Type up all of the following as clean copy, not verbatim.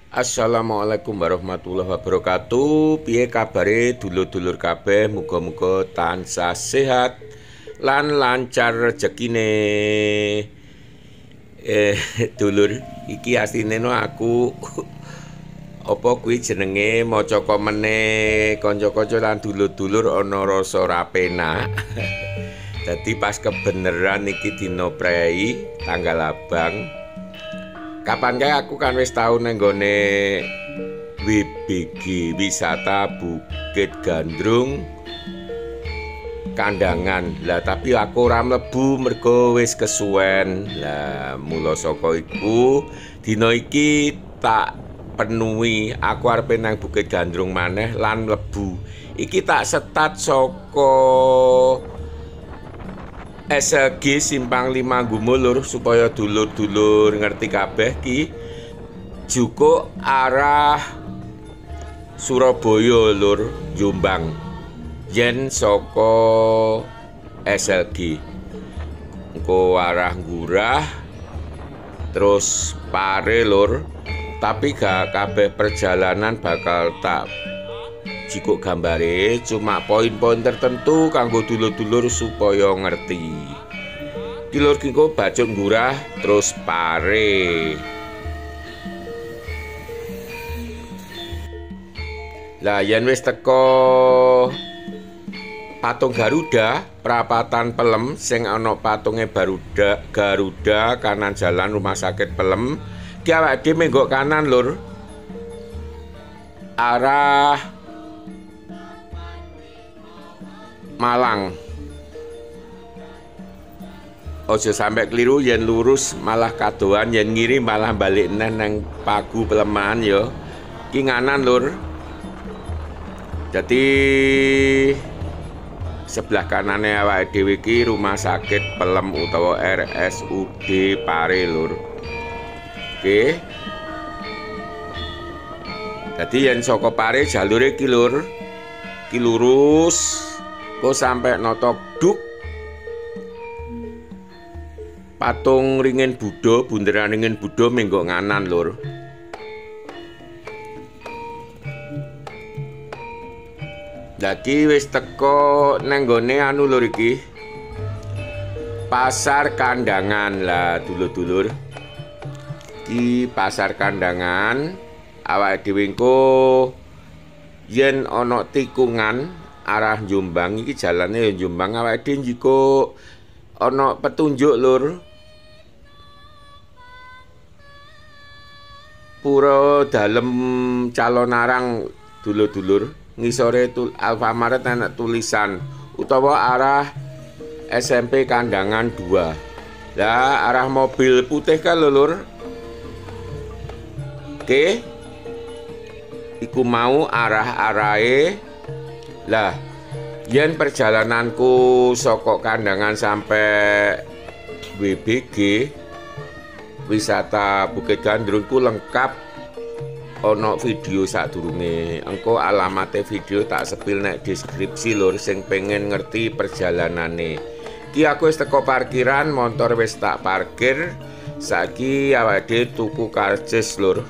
Assalamualaikum warahmatullahi wabarakatuh. Piye kabare dulur-dulur kabeh? Muga-muga tansah sehat lan lancar rezekine. Dulur, iki asline no aku apa kuwi jenenge maca komene kanca-kanca lan dulur-dulur ana rasa ra penak. Dadi pas kebeneran iki dina prei tanggal abang. Kapan kae aku kan wis tau nang nggone WBG Wisata Bukit Gandrung Kandangan. Lah tapi aku ora mlebu mergo wis kesuwen. Lah mula saka iku dina iki tak penuhi aku arep nang Bukit Gandrung maneh lan mlebu. Iki tak setat saka SG Simpang 5 Gumulur supaya dulur-dulur ngerti kabeh ki jukuk arah Surabaya lur Jombang yen saka SLG engko arah Ngurah terus Pare lur, tapi gak kabeh perjalanan bakal tak jikuk gambare, cuma poin-poin tertentu kanggo dulur-dulur supaya ngerti. Dulur kiko Bacuk Ngurah terus Pare. Lah yen wis teko patung Garuda, Prapatan Pelem sing ana patunge Garuda kanan jalan Rumah Sakit Pelem, ki awake dhewe menggok kanan lur. Arah Malang. Ojo sampai keliru yen lurus malah kadoan, yen ngiri malah balik neh nang Pagu Pelemahan ya. Ki nganan lur. Jadi sebelah kanane awake dhewe iki Rumah Sakit Pelem utawa RSUD Pare lur. Oke. Jadi yen saka Pare jalure ki lur. Ki lurus kok sampai notok duk patung ringin Buddha, bunderan ringin Buddha menggok nganan lur. Dadi wis teko nang nggone anu lur iki. Pasar Kandangan lah dulur-dulur. Iki Pasar Kandangan awake dhewe engko yen ana tikungan arah Jombang iki jalane ya Jombang awake dhewe njiko ana petunjuk lur. Pura Dalem Calonarang dulur-dulur ngisore Alfamaret ana tulisan utawa arah SMP Kandangan 2. Lah arah mobil putih kan lur. Oke. Iku mau arah-arahe. Lah, yen perjalananku saka Kandangan sampai WBG Wisata Bukit Gandrung ku lengkap ono video sadurunge. Engko alamate video tak sepil nek deskripsi lur sing pengen ngerti perjalanane. Ki aku wis teko parkiran, motor wis tak parkir. Saiki awake tuku karcis lur.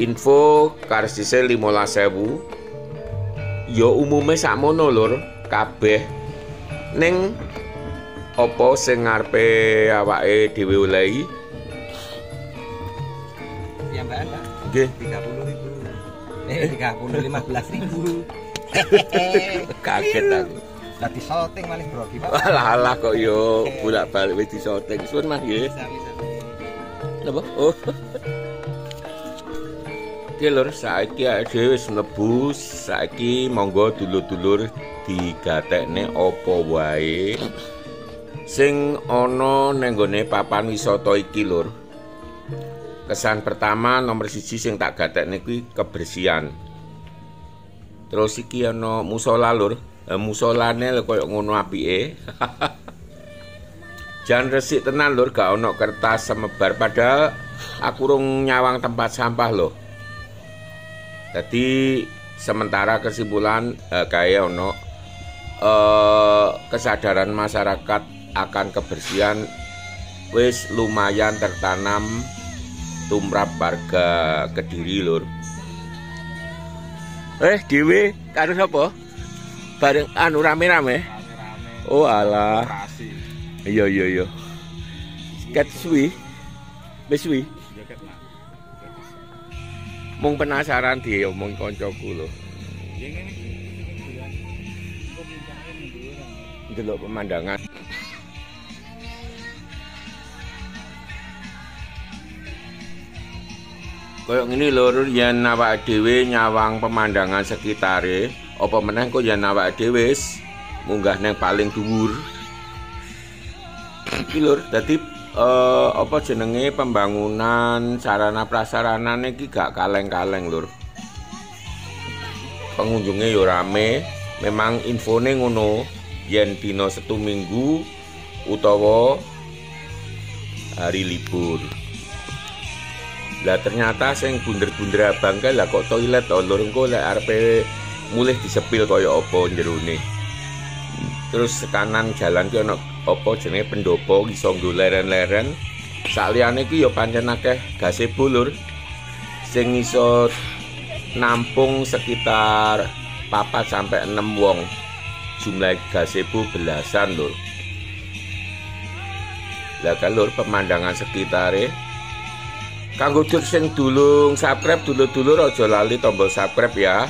Info karsise 15.000. Ya umume sakmono lur, kabeh ning apa sing ngarepe awake dhewe olehi. Ya Mbak Anda. Nggih, 30.000. 15.000. Kaget aku. Dadi syuting malih grogi, Pak. Alah kok yo bolak-balik wis disoting. Suwun Mas nggih. Bisa. Napa? Oh. Oke lur, saiki dhewe wis mlebu, saiki monggo dulur-dulur digatekne apa wae sing ana nang nggone papan wisata iki lur. Kesan pertama nomor 1 sing tak gatekne kuwi kebersihan. Terus iki ana musala lur. Musolane lho koyo ngono apike. Jan resik tenan lur, gak ana kertas semebar padahal aku rung nyawang tempat sampah lho. Jadi sementara kesimpulan kayak ono kesadaran masyarakat akan kebersihan wis lumayan tertanam tumrap warga Kediri lur. Dhewe karo sapa? Bareng anu rame-rame. Oh alah. Iya. Ket suwi. Wis suwi. Mung penasaran diomong kancaku lho. Delok pemandangan. Kayak ngene lho, yen awake dhewe nyawang pemandangan sekitare, apa meneh kok yen awake dhewe wis munggah nang paling dhuwur. Iki lho, dadi apa jenenge pembangunan sarana prasaranane iki gak kaleng-kaleng lur. Pengunjunge yo rame, memang infone ngono yen dina Setu Minggu utawa hari libur. Lah ternyata sing bunder-bunder abang kae lah kok toilet to lur engko lek arepe mulih disepil kaya apa jerone. Terus kanan jalan ki ana apa jenenge pendopo iso nggo leren-leren. Sakliyane ki ya pancen akeh gazebo lur. Sing iso nampung sekitar 4 sampai 6 wong. Jumlah gazebo belasan lur. Lah kan lur pemandangan sekitare. Kanggo dur sing dulung subscribe dulur-dulur aja lali tombol subscribe ya.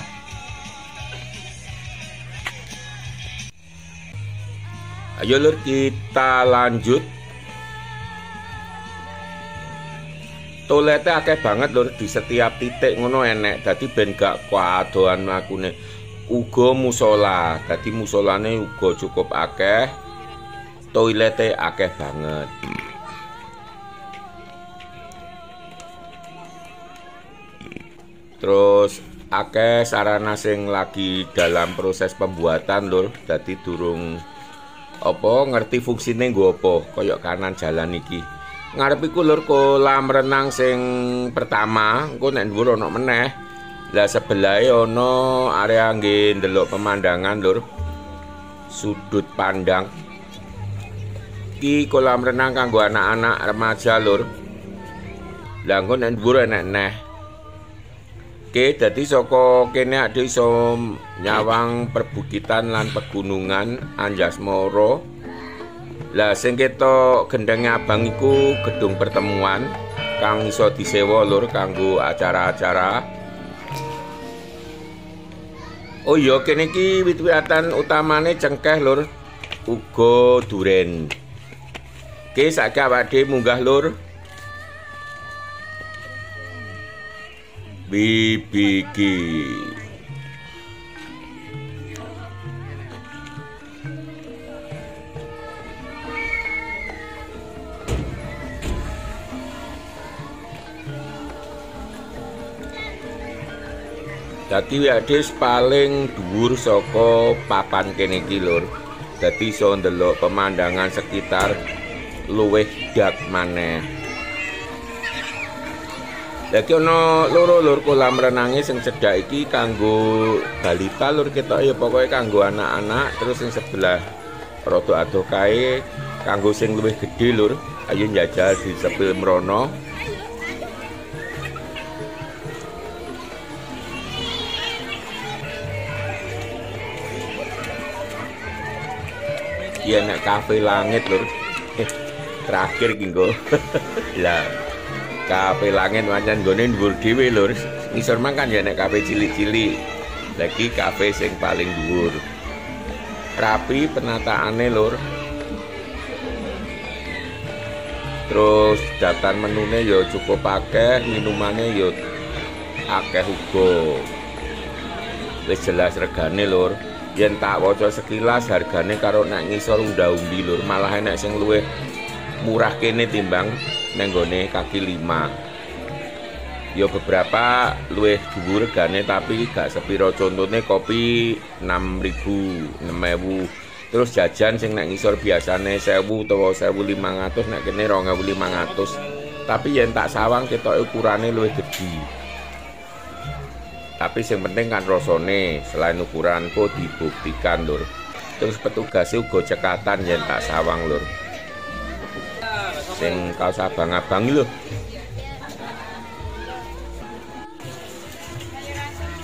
Ayo lur kita lanjut. Toilete akeh banget lur di setiap titik ngono enek. Dadi ben gak kuadoan mlakune. Uga musola. Dadi musolane uga cukup akeh. Toilete akeh banget. Terus akeh sarana sing lagi dalam proses pembuatan lur. Dadi durung apa ngerti fungsine nggo apa kaya kanan jalan iki. Ngarep iku lur kolam renang sing pertama, engko nek dhuwur ana meneh. Lah sebelahe ana area nggih ndelok pemandangan lur. Sudut pandang. Iki kolam renang kanggo anak-anak remaja lur. Lah engko nek dhuwur enek neh. Oke, dadi saka kene ade iso nyawang perbukitan lan pegunungan Anjasmara. Lah sing ketok gendenge abang iku gedung pertemuan kang iso disewa lur kanggo acara-acara. Oh iya, kene iki wit-witan utamane cengkeh lur, uga duren. Oke, saiki awake munggah lur. BBQ. Dadi wis paling dhuwur saka papan kene iki lur. Dadi iso ndelok pemandangan sekitar luwih dak maneh. Lagi ana loro lur kolam renange sing cedhak iki kanggo balita lur ketok ya pokoke kanggo anak-anak, terus sing sebelah rada adoh kae kanggo sing luwih gedhe lur. Ayo njajal di sepil mrono. Ya nek kafe langit lur. Terakhir ki nggo. Lah kafe langit pancen nggone dhuwur dhewe lur. Ngisor mang kan ya nek kafe cilik-cilik. Lagi kafe sing paling dhuwur. Rapi penataane lur. Terus daftar menune ya cukup akeh, minumane ya akeh uga. Wis jelas regane lur. Yen tak waca sekilas hargane karo nek ngisor unda-undi lur. Malah enek sing luwih murah kene timbang nenggone kaki 5. Ya beberapa luwih dhuwur regane tapi gak sepiro, contone kopi 6.000, 6.000. Terus jajan sing nek ngisor biasane 1.000 utawa 1.500, nek kene 2.500. Tapi yen tak sawang ketoke ukurane luwih gedhi. Tapi sing penting kan rasane, selain ukuran kok dibuktikan lur. Terus petugasnya uga cekatan yen tak sawang lur. Sing kaos abang-abang lho.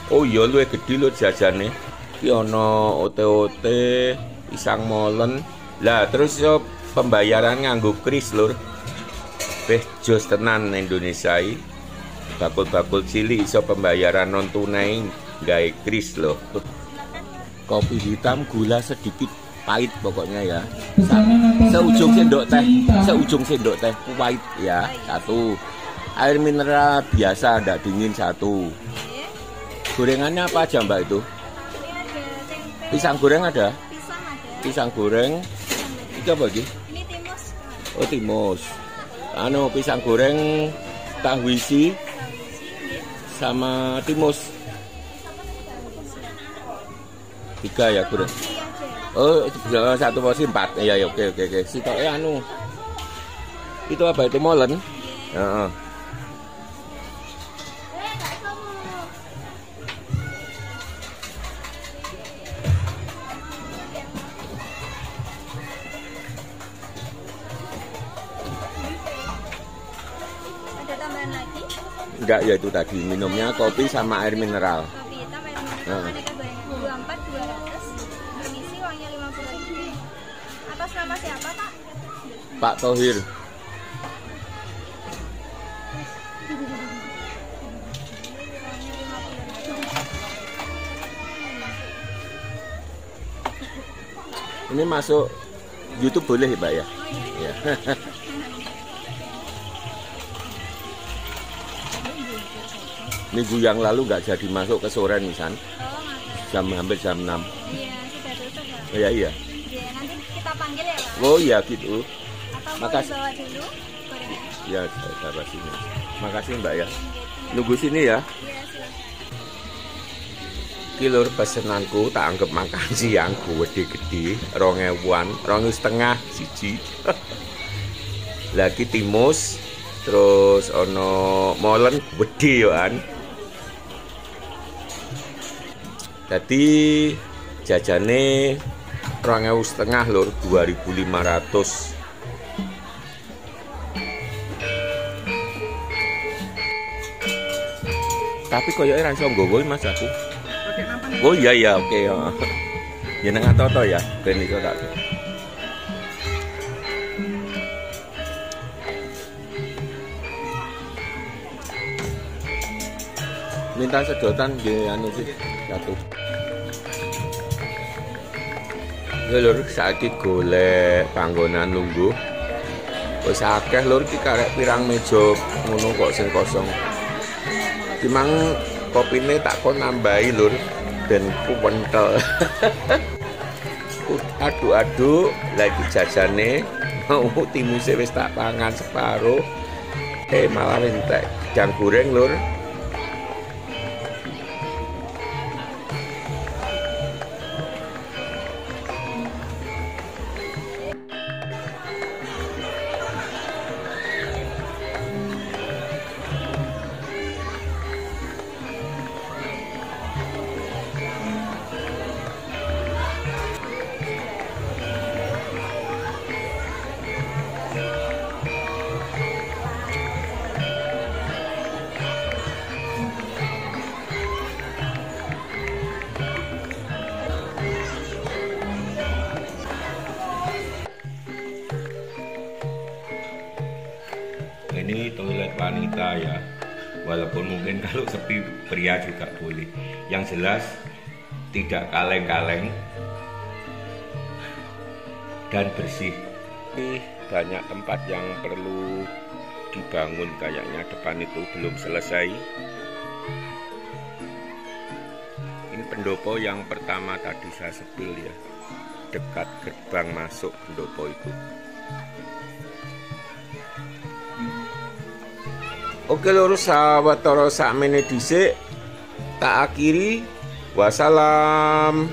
Oh iya luwih gedhi lho jajane. Iki ana ote-ote, pisang molen. Lah terus yo pembayaran nganggo kris lur. Beh jos tenan Indonesia iki. Bakul-bakul cilik iso pembayaran non tunai gawe kris lho. Kopi hitam gula sedikit pahit pokoknya ya. Seujung sendok teh pahit ya. 1. Air mineral biasa ndak dingin 1. Gorengannya apa aja Mbak itu? Pisang goreng ada? Pisang goreng. Itu apa lagi? Ini timus. Oh timus. Anu pisang goreng tahu isi sama timus. 3 ya goreng. Oh 1 porsi 4. Ya oke. Sitoke anu. Itu apa itu molen? Heeh. Ada tambahan lagi? Enggak ya itu tadi minumnya kopi sama air mineral. Kopi hitam, air mineral, aneka gorengan 24 200. Permisi, uangnya 50.000. Atas nama siapa Pak? Pak Thohir. Ini masuk YouTube boleh ya Mbak ya? Ya. Minggu yang lalu nggak jadi masuk ke sore Misan. Hampir jam 6. Iya, sudah tutup Pak. Iya. Iya, nanti kita panggil ya Pak. Oh iya gitu. Atau mau Makasih. dibawa dulu gorengannya? Ya saya sini. Makasih Mbak ya. Nunggu sini ya. Iya, silakan. Ki lur pesenanku tak anggap makan siang gede-gede 2.000-an, 2.500 siji. Lagi timus, terus ono molen gede yoan. Jadi jajane 2.500 lur, 2.500. Tapi koyoke ra iso nggowo Mas aku. Oh iya oke. Jenengan toto ya, ben iso tak. Minta sedotan nggih anu sih satu. Ya lur, saiki golek panggonan lungguh. Wis akeh lur iki karek pirang meja ngono kok sing kosong. Timang kopine tak kon nambahi lur ben kuwentel. Aduk-aduk lagi jajane mau timuse wis tak pangan separo. Malah entek gedang goreng lur. Ini toilet wanita ya, walaupun mungkin kalau sepi pria juga boleh. Yang jelas tidak kaleng-kaleng dan bersih. Ini banyak tempat yang perlu dibangun, kayaknya depan itu belum selesai. Ini pendopo yang pertama tadi saya sepil ya, dekat gerbang masuk pendopo itu. Oke lur sahabat toro sakmene dhisik tak akhiri. Wassalam.